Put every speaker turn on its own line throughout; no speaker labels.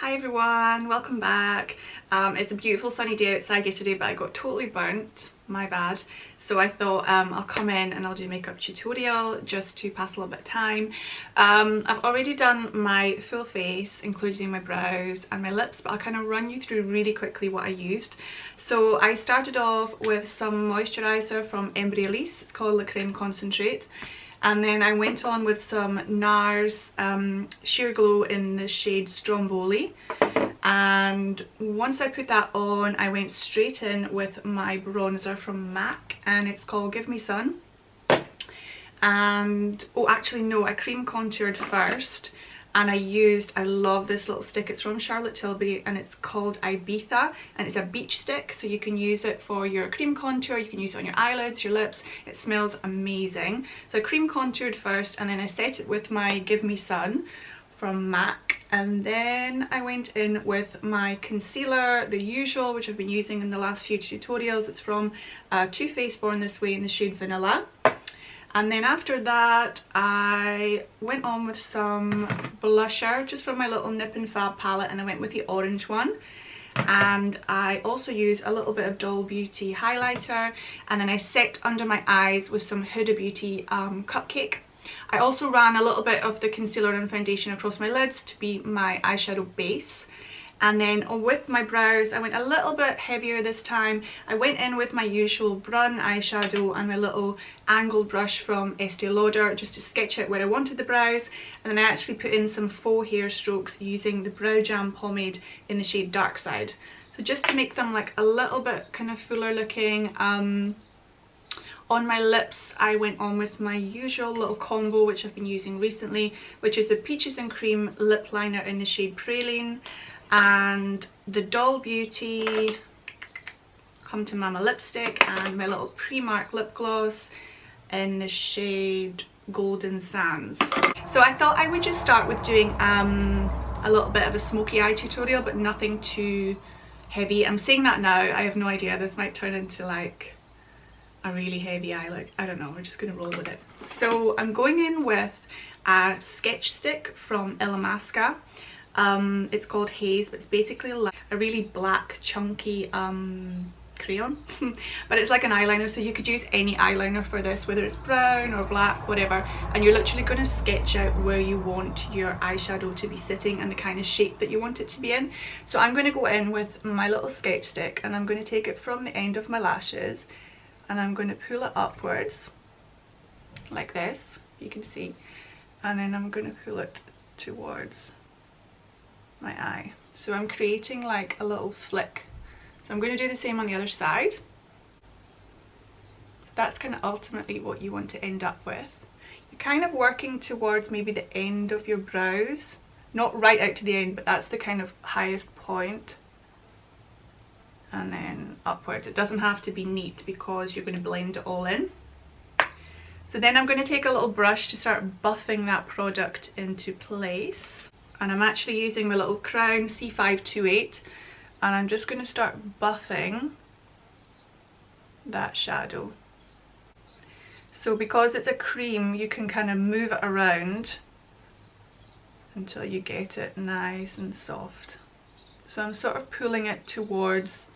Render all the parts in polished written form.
Hi everyone, welcome back. It's a beautiful sunny day outside yesterday, but I got totally burnt, my bad. So I thought I'll come in and I'll do a makeup tutorial just to pass a little bit of time. I've already done my full face, including my brows and my lips, but I'll kind of run you through really quickly what I used. So I started off with some moisturiser from Embryolisse, it's called La Creme Concentrate. And then I went on with some NARS Sheer Glow in the shade Stromboli. And once I put that on, I went straight in with my bronzer from MAC, and it's called Give Me Sun. And, oh actually no, I cream contoured first. And I love this little stick, it's from Charlotte Tilbury and it's called Ibiza, and it's a beach stick, so you can use it for your cream contour, you can use it on your eyelids, your lips. It smells amazing. So I cream contoured first and then I set it with my Give Me Sun from MAC, and then I went in with my concealer, the usual, which I've been using in the last few tutorials. It's from Too Faced Born This Way in the shade Vanilla. And then after that, I went on with some blusher, just from my little Nip and Fab palette, and I went with the orange one. And I also used a little bit of Doll Beauty highlighter, and then I set under my eyes with some Huda Beauty Cupcake. I also ran a little bit of the concealer and foundation across my lids to be my eyeshadow base. And then with my brows, I went a little bit heavier this time. I went in with my usual Brun eyeshadow and my little angled brush from Estee Lauder just to sketch out where I wanted the brows. And then I actually put in some faux hair strokes using the Brow Jam pomade in the shade Dark Side. So just to make them like a little bit kind of fuller looking. On my lips, I went on with my usual little combo, which I've been using recently, which is the Peaches and Cream lip liner in the shade Praline, and the Doll Beauty Come to Mama lipstick, and my little Primark lip gloss in the shade Golden Sands. So I thought I would just start with doing a little bit of a smoky eye tutorial, but nothing too heavy. I'm saying that now, I have no idea, this might turn into like a really heavy eye look. I don't know, we're just gonna roll with it. So I'm going in with a sketch stick from Illamasqua. It's called Haze, but it's basically like a really black chunky crayon but it's like an eyeliner, so you could use any eyeliner for this, whether it's brown or black, whatever, and you're literally going to sketch out where you want your eyeshadow to be sitting and the kind of shape that you want it to be in. So I'm going to go in with my little sketch stick and I'm going to take it from the end of my lashes and I'm going to pull it upwards like this, you can see, and then I'm going to pull it towards my eye. So I'm creating like a little flick. So I'm going to do the same on the other side. So that's kind of ultimately what you want to end up with. You're kind of working towards maybe the end of your brows, not right out to the end, but that's the kind of highest point. And then upwards. It doesn't have to be neat because you're going to blend it all in. So then I'm going to take a little brush to start buffing that product into place. And I'm actually using my little Crown C528, and I'm just going to start buffing that shadow. So because it's a cream, you can kind of move it around until you get it nice and soft. So I'm sort of pulling it towards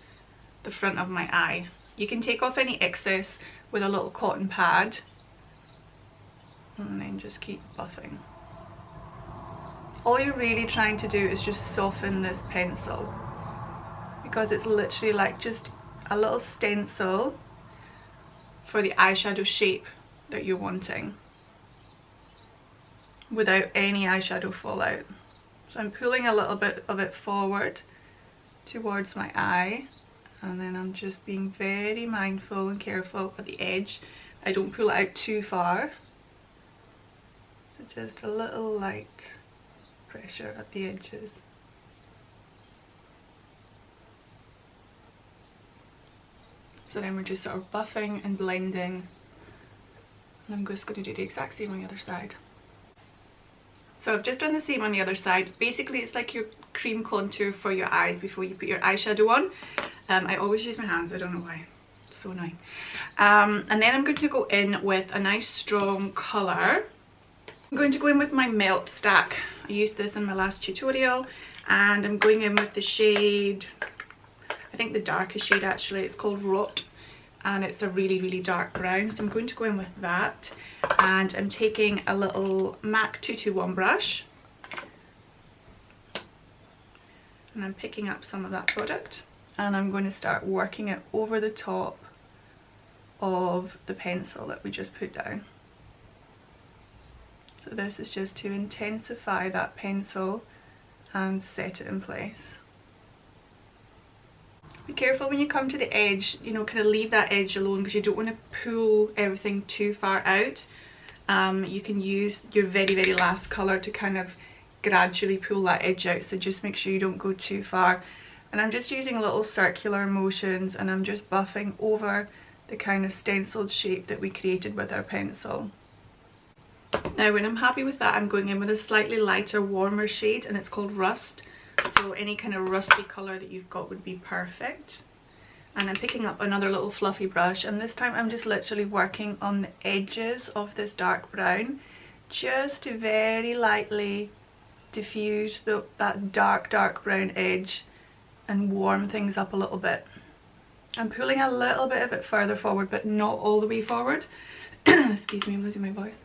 the front of my eye. You can take off any excess with a little cotton pad and then just keep buffing. All you're really trying to do is just soften this pencil, because it's literally like just a little stencil for the eyeshadow shape that you're wanting without any eyeshadow fallout. So I'm pulling a little bit of it forward towards my eye, and then I'm just being very mindful and careful at the edge. I don't pull it out too far, so just a little light pressure at the edges. So then we're just sort of buffing and blending, and I'm just going to do the exact same on the other side. So I've just done the same on the other side. Basically it's like your cream contour for your eyes before you put your eyeshadow on. I always use my hands, I don't know why, it's so annoying. And then I'm going to go in with a nice strong colour. I'm going to go in with my Melt Stack. I used this in my last tutorial, And I'm going in with the shade, I think the darkest shade actually, it's called Rot, and it's a really, really dark brown. So I'm going to go in with that, and I'm taking a little MAC 221 brush, and I'm picking up some of that product, and I'm going to start working it over the top of the pencil that we just put down. So this is just to intensify that pencil and set it in place. Be careful when you come to the edge, you know, kind of leave that edge alone, because you don't want to pull everything too far out. You can use your very, very last colour to kind of gradually pull that edge out, so just make sure you don't go too far. And I'm just using little circular motions, and I'm just buffing over the kind of stenciled shape that we created with our pencil. Now when I'm happy with that, I'm going in with a slightly lighter, warmer shade, and it's called Rust. So any kind of rusty colour that you've got would be perfect. And I'm picking up another little fluffy brush, and this time I'm just literally working on the edges of this dark brown, just to very lightly diffuse that dark brown edge and warm things up a little bit. I'm pulling a little bit of it further forward, but not all the way forward. Excuse me, I'm losing my voice.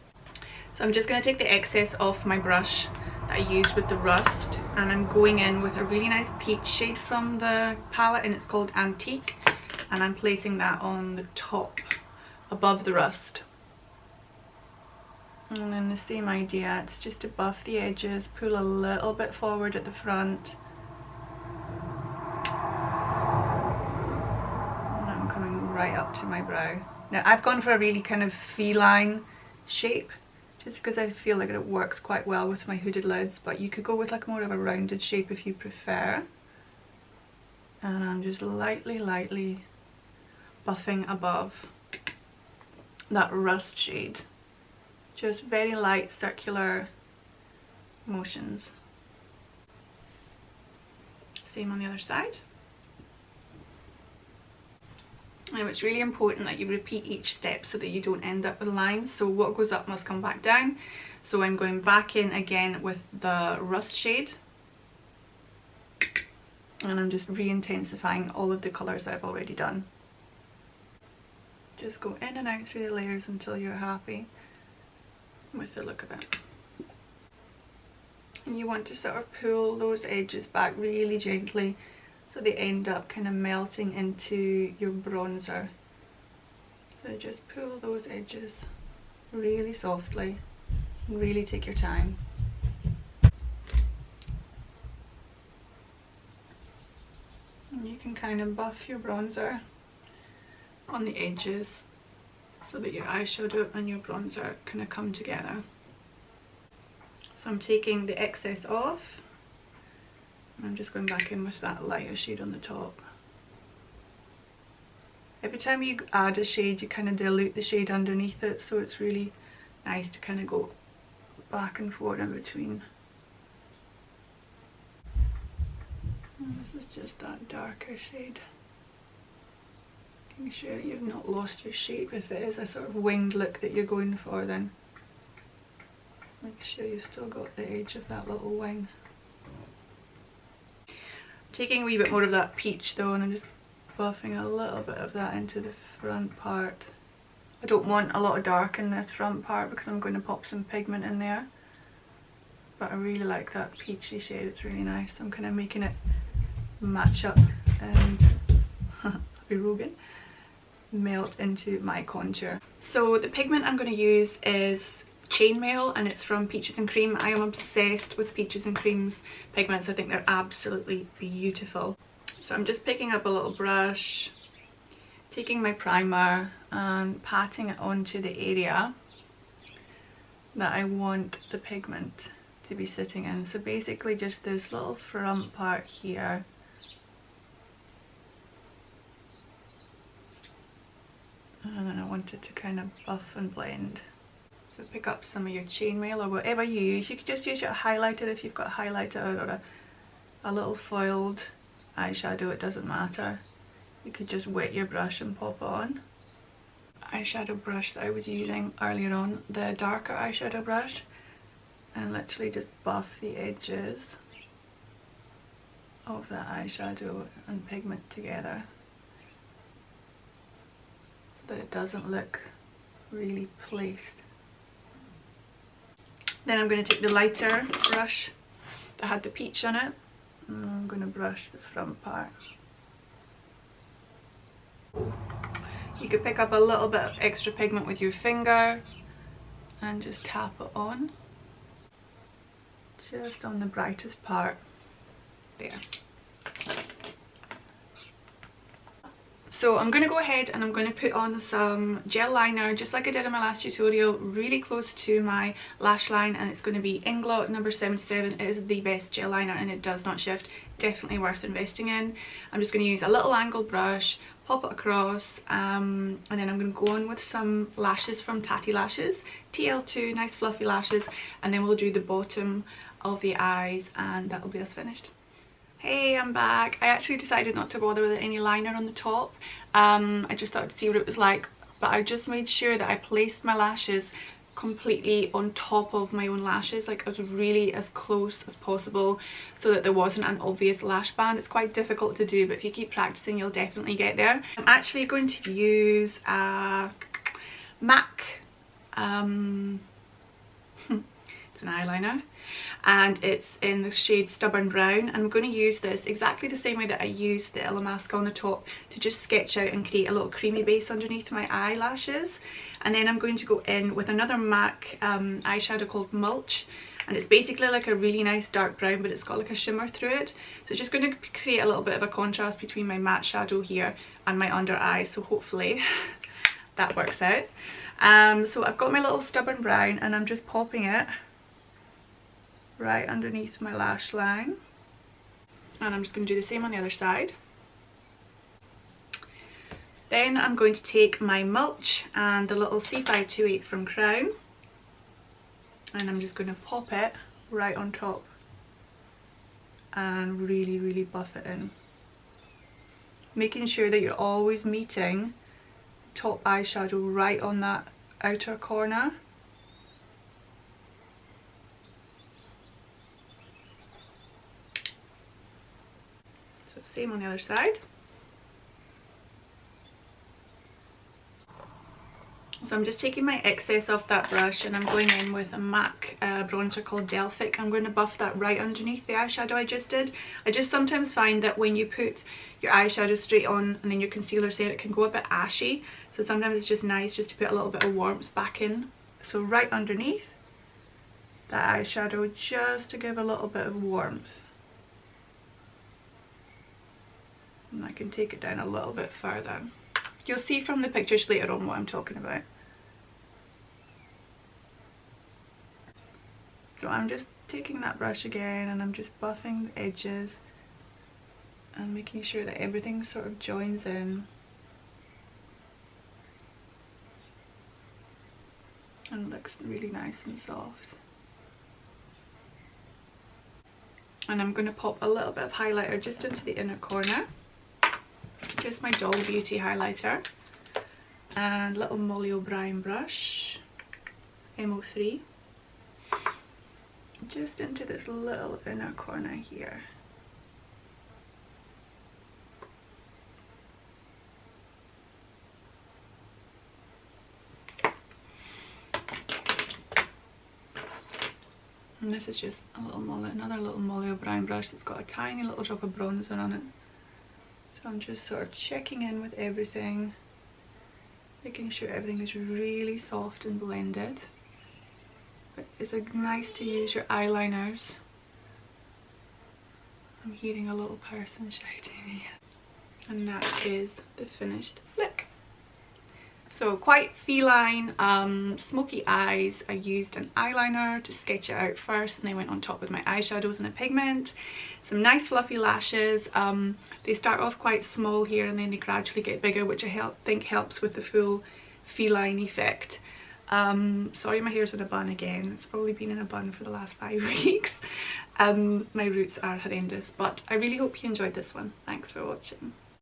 So I'm just going to take the excess off my brush that I used with the Rust, and I'm going in with a really nice peach shade from the palette, and it's called Antique, and I'm placing that on the top above the Rust. And then the same idea, it's just to buff the edges, pull a little bit forward at the front, and I'm coming right up to my brow. Now I've gone for a really kind of feline shape, just because I feel like it works quite well with my hooded lids, but you could go with like more of a rounded shape if you prefer. And I'm just lightly buffing above that Rust shade. Just very light circular motions. Same on the other side. Now it's really important that you repeat each step so that you don't end up with lines. So what goes up must come back down. So I'm going back in again with the Rust shade, and I'm just re-intensifying all of the colours that I've already done. Just go in and out through the layers until you're happy with the look of it. And you want to sort of pull those edges back really gently, so they end up kind of melting into your bronzer. So just pull those edges really softly, really take your time. And you can kind of buff your bronzer on the edges so that your eyeshadow and your bronzer kind of come together. So I'm taking the excess off, and I'm just going back in with that lighter shade on the top. Every time you add a shade, you kind of dilute the shade underneath it, so it's really nice to kind of go back and forth in between. And this is just that darker shade. Making sure that you've not lost your shape. If it is a sort of winged look that you're going for, then make sure you've still got the edge of that little wing. Taking a wee bit more of that peach though, and I'm just buffing a little bit of that into the front part. I don't want a lot of dark in this front part because I'm going to pop some pigment in there, but I really like that peachy shade, it's really nice. I'm kind of making it match up and be Rogan, melt into my contour. So the pigment I'm going to use is Chainmail, and it's from Peaches and Cream. I am obsessed with Peaches and Cream's pigments. I think they're absolutely beautiful. So I'm just picking up a little brush, taking my primer and patting it onto the area that I want the pigment to be sitting in. So basically just this little front part here. And then I want it to kind of buff and blend. So pick up some of your chainmail or whatever you use. You could just use your highlighter if you've got a highlighter, or a little foiled eyeshadow, it doesn't matter. You could just wet your brush and pop it on. Eyeshadow brush that I was using earlier on, the darker eyeshadow brush, and literally just buff the edges. of that eyeshadow and pigment together so that it doesn't look really placed. Then I'm going to take the lighter brush that had the peach on it, and I'm going to brush the front part. You could pick up a little bit of extra pigment with your finger and just tap it on, just on the brightest part there. So I'm going to go ahead and I'm going to put on some gel liner just like I did in my last tutorial, really close to my lash line, and it's going to be Inglot number 77. It is the best gel liner and it does not shift, definitely worth investing in. I'm just going to use a little angled brush, pop it across, and then I'm going to go on with some lashes from Tatti Lashes, TL2, nice fluffy lashes, and then we'll do the bottom of the eyes and that'll be us finished. Hey, I'm back. I actually decided not to bother with any liner on the top. I just thought to see what it was like, but I just made sure that I placed my lashes completely on top of my own lashes, like as really as close as possible so that there wasn't an obvious lash band. It's quite difficult to do, but if you keep practicing you'll definitely get there. I'm actually going to use a MAC, it's an eyeliner, and it's in the shade Stubborn Brown. I'm going to use this exactly the same way that I used the Illamasqua on the top to just sketch out and create a little creamy base underneath my eyelashes. And then I'm going to go in with another MAC eyeshadow called Mulch, and it's basically like a really nice dark brown, but it's got like a shimmer through it, so it's just going to create a little bit of a contrast between my matte shadow here and my under eye, so hopefully that works out. So I've got my little Stubborn Brown and I'm just popping it right underneath my lash line, and I'm just going to do the same on the other side. Then I'm going to take my Mulch and the little C528 from Crown, and I'm just going to pop it right on top and really buff it in, making sure that you're always meeting top eyeshadow right on that outer corner. So same on the other side. So I'm just taking my excess off that brush and I'm going in with a MAC bronzer called Delphic. I'm going to buff that right underneath the eyeshadow I just did. I just sometimes find that when you put your eyeshadow straight on and then your concealer's there, it can go a bit ashy. So sometimes it's just nice just to put a little bit of warmth back in. So right underneath that eyeshadow, just to give a little bit of warmth. And I can take it down a little bit further. You'll see from the pictures later on what I'm talking about. So I'm just taking that brush again and I'm just buffing the edges and making sure that everything sort of joins in and looks really nice and soft. And I'm going to pop a little bit of highlighter just into the inner corner. Just my Doll Beauty highlighter and little Molly O'Brien brush, MO3, just into this little inner corner here. And this is just a little another little Molly O'Brien brush that's got a tiny little drop of bronzer on it. So I'm just sort of checking in with everything, making sure everything is really soft and blended. But it's nice to use your eyeliners. I'm hearing a little person shouting. And that is the finished look. So quite feline, smoky eyes. I used an eyeliner to sketch it out first and then went on top with my eyeshadows and a pigment. Some nice fluffy lashes. They start off quite small here and then they gradually get bigger, which I think helps with the full feline effect. Sorry my hair's in a bun again. It's probably been in a bun for the last 5 weeks. My roots are horrendous, but I really hope you enjoyed this one. Thanks for watching.